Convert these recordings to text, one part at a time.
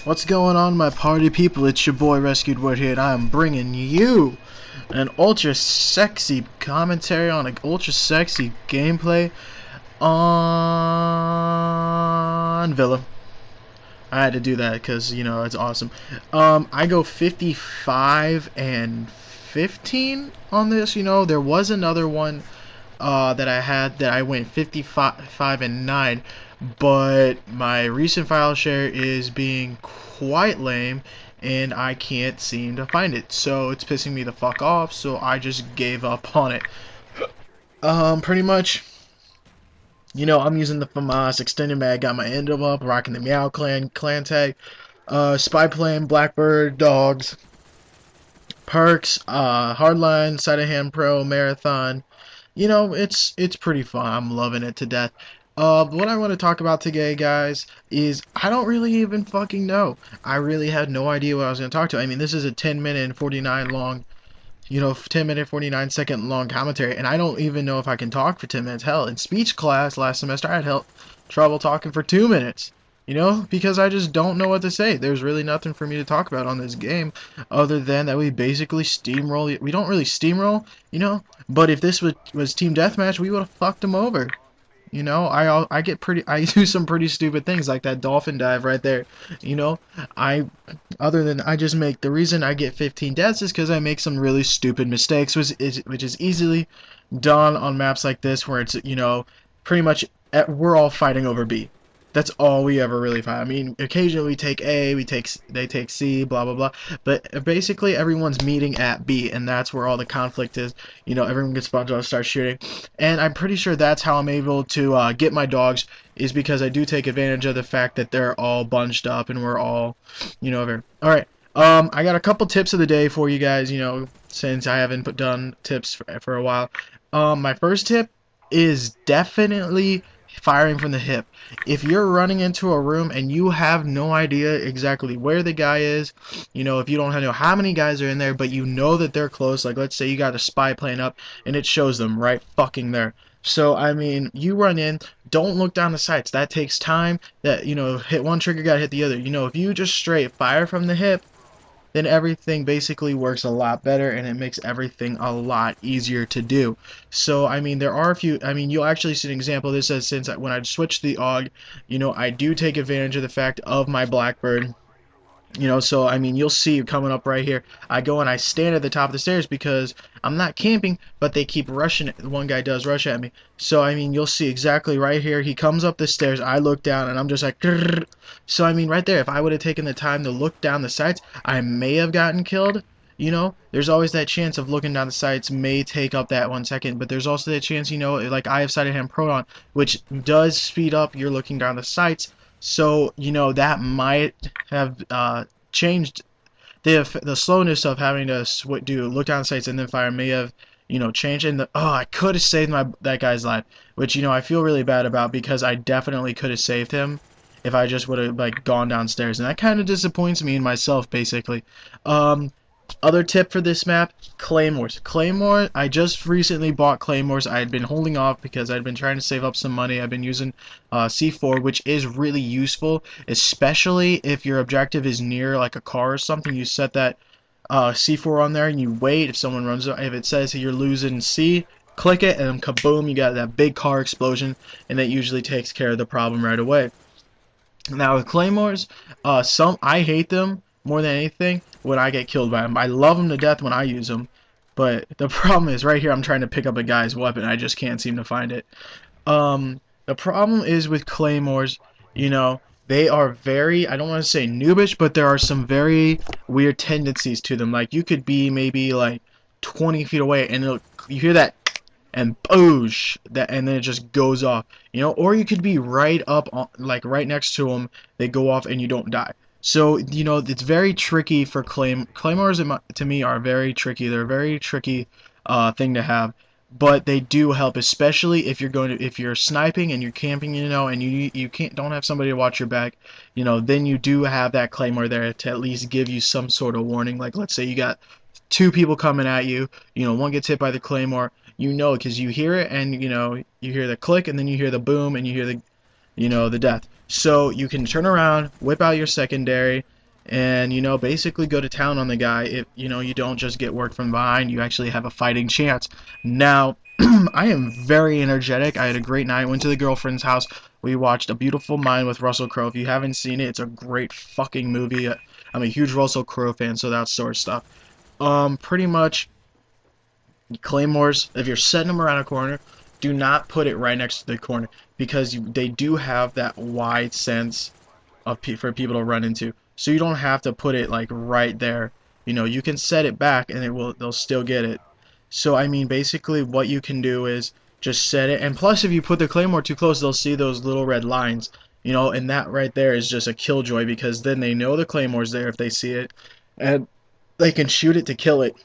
What's going on, my party people? It's your boy Rescued Word here, and I am bringing you an ultra sexy commentary on an ultra sexy gameplay on Villa. I had to do that because, you know, it's awesome. I go 55 and 15 on this. You know, there was another one that I had that I went 55 and 9, but my recent file share is being quite lame and I can't seem to find it, so it's pissing me the fuck off, so I just gave up on it. Pretty much, you know, I'm using the Famas extended mag, got my end up, rocking the Meow clan tag, spy plane, Blackbird, dogs, perks, hardline, side of hand pro, marathon. You know, it's pretty fun. I'm loving it to death. What I want to talk about today, guys, is I don't really even fucking know. I really had no idea what I was going to talk to. I mean, this is a 10-minute and 49 long, 10-minute, 49-second long commentary, and I don't even know if I can talk for 10 minutes. Hell, in speech class last semester, I had trouble talking for 2 minutes. You know, because I just don't know what to say. There's really nothing for me to talk about on this game other than that we basically steamroll. We don't really steamroll, you know, but if this was team deathmatch, we would have fucked them over. You know, I do some pretty stupid things like that dolphin dive right there. You know, I just make, the reason I get 15 deaths is because I make some really stupid mistakes, which is easily done on maps like this where it's, you know, pretty much we're all fighting over B. That's all we ever really fight. I mean, occasionally we take A, they take C, blah blah blah. But basically everyone's meeting at B, and that's where all the conflict is. You know, everyone gets bumped out, start shooting, and I'm pretty sure that's how I'm able to get my dogs, is because I do take advantage of the fact that they're all bunched up and we're all, you know, over. All right. I got a couple tips of the day for you guys. You know, since I haven't done tips for a while. My first tip is definitely firing from the hip. If you're running into a room and you have no idea exactly where the guy is, you know, if you don't know how many guys are in there, but you know that they're close, like let's say you got a spy plane up and it shows them right fucking there. So, I mean, you run in, don't look down the sights. That takes time. That, you know, hit one trigger, gotta hit the other. You know, if you just straight fire from the hip, then everything basically works a lot better and it makes everything a lot easier to do. So, I mean, there are a few, I mean, you'll actually see an example. This says, since when I switched the AUG, you know, I do take advantage of the fact of my Blackbird. You know, so I mean, you'll see coming up right here, I go and I stand at the top of the stairs because I'm not camping, but they keep rushing. One guy does rush at me. So I mean, you'll see exactly right here, he comes up the stairs, I look down and I'm just like grrr. So I mean, right there, if I would have taken the time to look down the sights, I may have gotten killed. You know, there's always that chance of looking down the sights may take up that 1 second, but there's also that chance, you know, like I have sighted hand proton, which does speed up your looking down the sights. So, you know, that might have changed the slowness of having to look down sights and then fire may have, you know, changed. And I could have saved that guy's life, which, you know, I feel really bad about because I definitely could have saved him if I just would have like gone downstairs, and that kind of disappoints me in myself basically. Other tip for this map, claymores. Claymore, I just recently bought claymores. I had been holding off because I'd been trying to save up some money. I've been using C4, which is really useful, especially if your objective is near like a car or something. You set that C4 on there and you wait. If someone runs, if it says you're losing C, click it and then kaboom, you got that big car explosion, and that usually takes care of the problem right away. Now with claymores, I hate them more than anything when I get killed by them. I love them to death when I use them, but the problem is right here I'm trying to pick up a guy's weapon. I just can't seem to find it. The problem is with claymores, you know, they are very, I don't want to say noobish, but there are some very weird tendencies to them. Like you could be maybe like 20 feet away and you hear that and boosh, and then it just goes off, you know, or you could be right up on, like right next to them, they go off and you don't die. So, you know, it's very tricky for claymores to me are very tricky. They're a very tricky thing to have, but they do help, especially if you're sniping and you're camping, you know, and you don't have somebody to watch your back, you know, then you do have that claymore there to at least give you some sort of warning. Like let's say you got 2 people coming at you, you know, one gets hit by the claymore, you know, because you hear it and, you know, you hear the click and then you hear the boom and you hear the, you know, the death. So you can turn around, whip out your secondary, and basically go to town on the guy. If you don't just get worked from behind, you actually have a fighting chance. Now, I am very energetic. I had a great night. Went to the girlfriend's house. We watched A Beautiful Mind with Russell Crowe. If you haven't seen it, it's a great fucking movie. I'm a huge Russell Crowe fan, so that sort of stuff. Pretty much claymores. If you're setting them around a corner, do not put it right next to the corner because they do have that wide sense of for people to run into. So you don't have to put it like right there. You can set it back and they'll still get it. So I mean, basically what you can do is just set it, and plus if you put the claymore too close, they'll see those little red lines. And that right there is just a killjoy because then they know the claymore's there if they see it, and they can shoot it to kill it,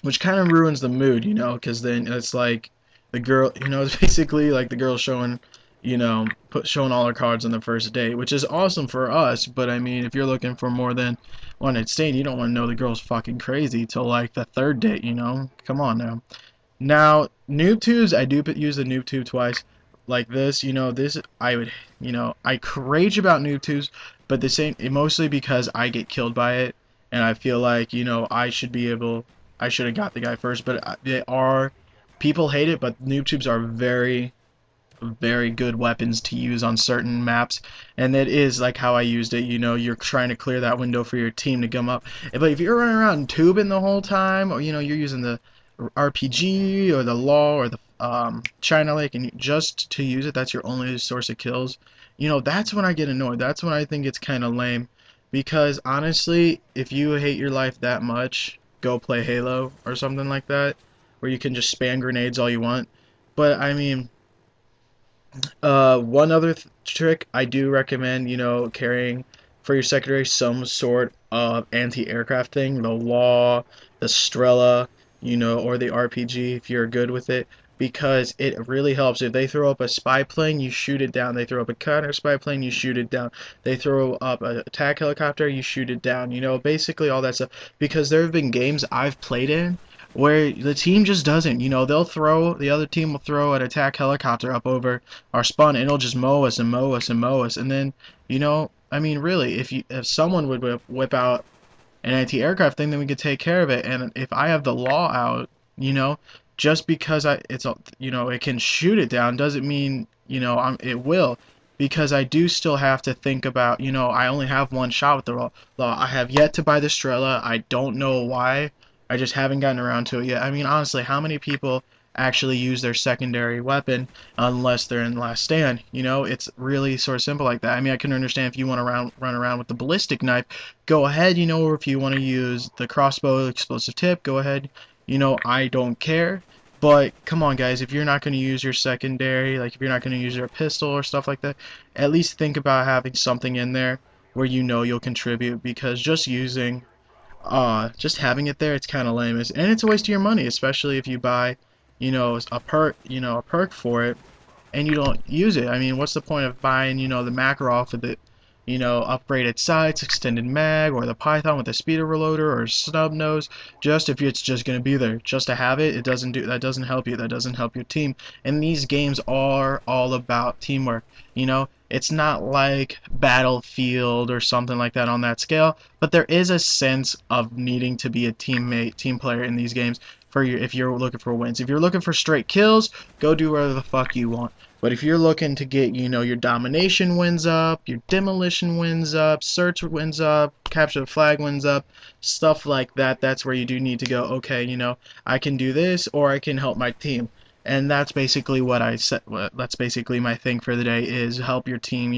which kind of ruins the mood, because then it's like the girl, it's basically like the girl showing, showing all her cards on the first date, which is awesome for us. But I mean, if you're looking for more than one night stand, you don't want to know the girl's fucking crazy till like the third date, Come on now. Now, noob tubes, I do use the noob tube twice. Like this, this I would, I rage about noob tubes, but the same, mostly because I get killed by it, and I feel like, I should have got the guy first. But they are, people hate it, but noob tubes are very, very good weapons to use on certain maps, and it is like how I used it. You're trying to clear that window for your team to come up, but if you're running around tubing the whole time, or you're using the RPG or the Law or the China Lake, and just to use it, that's your only source of kills. That's when I get annoyed. That's when I think it's kind of lame, because honestly, if you hate your life that much, go play Halo or something like that, where you can just spam grenades all you want. But I mean, one other trick I do recommend, carrying for your secondary some sort of anti-aircraft thing, the Law, the Strela, or the RPG if you're good with it, because it really helps. If they throw up a spy plane, you shoot it down. They throw up a counter spy plane, you shoot it down. They throw up an attack helicopter, you shoot it down. Basically all that stuff. Because there have been games I've played in where the team just doesn't. The other team will throw an attack helicopter up over our spawn, and it'll just mow us and mow us and mow us. And then, I mean, really, if someone would whip out an anti-aircraft thing, then we could take care of it. And if I have the Law out, just because it can shoot it down doesn't mean, it will. Because I do still have to think about, I only have one shot with the Law. I have yet to buy the Strela. I don't know why. I just haven't gotten around to it yet. I mean, honestly, how many people actually use their secondary weapon unless they're in Last Stand? It's really sort of simple like that. I mean, I can understand if you want to run around with the ballistic knife, go ahead, or if you want to use the crossbow explosive tip, go ahead. I don't care. But come on, guys, if you're not going to use your secondary, like if you're not going to use your pistol or stuff like that, at least think about having something in there where you'll contribute, because just having it there, it's kind of lame, and it's a waste of your money, especially if you buy, a perk for it, and you don't use it. I mean, what's the point of buying, the Makarov with it, upgraded sights, extended mag, or the Python with a speeder reloader, or snub nose, just if it's just gonna be there, just to have it? That doesn't help you. That doesn't help your team. And these games are all about teamwork. It's not like Battlefield or something like that on that scale, but there is a sense of needing to be a team player in these games if you're looking for wins. If you're looking for straight kills, go do whatever the fuck you want. But if you're looking to get, your domination wins up, your demolition wins up, search wins up, capture the flag wins up, stuff like that, that's where you do need to go, okay, I can do this, or I can help my team. And that's basically what I said. That's basically my thing for the day, is help your team.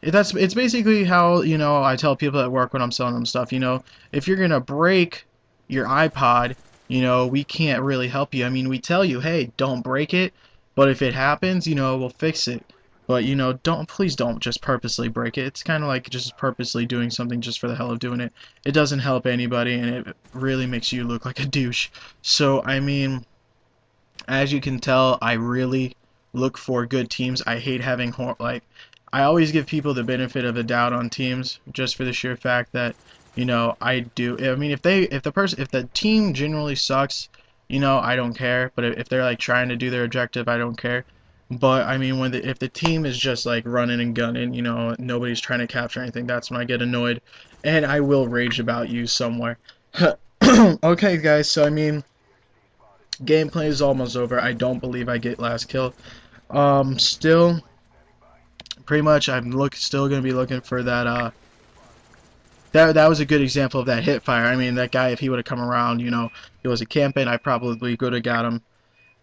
It's basically how I tell people at work when I'm selling them stuff. If you're gonna break your iPod, we can't really help you. I mean, we tell you, hey, don't break it, but if it happens, we'll fix it. But please don't just purposely break it. It's kind of like just purposely doing something just for the hell of doing it. It doesn't help anybody, and it really makes you look like a douche. So I mean, as you can tell, I really look for good teams. I hate having I always give people the benefit of the doubt on teams, just for the sheer fact that I do. I mean, if the team generally sucks, I don't care. But if they're like trying to do their objective, I don't care. But I mean, if the team is just like running and gunning, you know, nobody's trying to capture anything, that's when I get annoyed, and I will rage about you somewhere. Okay, guys. So I mean, gameplay is almost over. I don't believe I get last kill. Still, pretty much, still gonna be looking for that. That was a good example of that hip fire. I mean, that guy, if he would have come around, you know, he was a camping, I probably could have got him.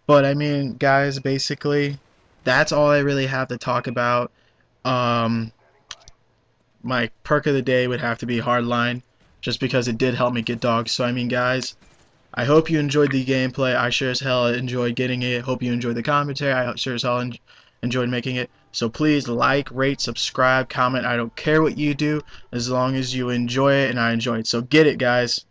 But I mean, guys, basically, that's all I really have to talk about. Um, my perk of the day would have to be hardline, just because it did help me get dogs. So I mean, guys, I hope you enjoyed the gameplay. I sure as hell enjoyed getting it. Hope you enjoyed the commentary. I sure as hell enjoyed making it. So please like, rate, subscribe, comment. I don't care what you do as long as you enjoy it and I enjoy it. So get it, guys.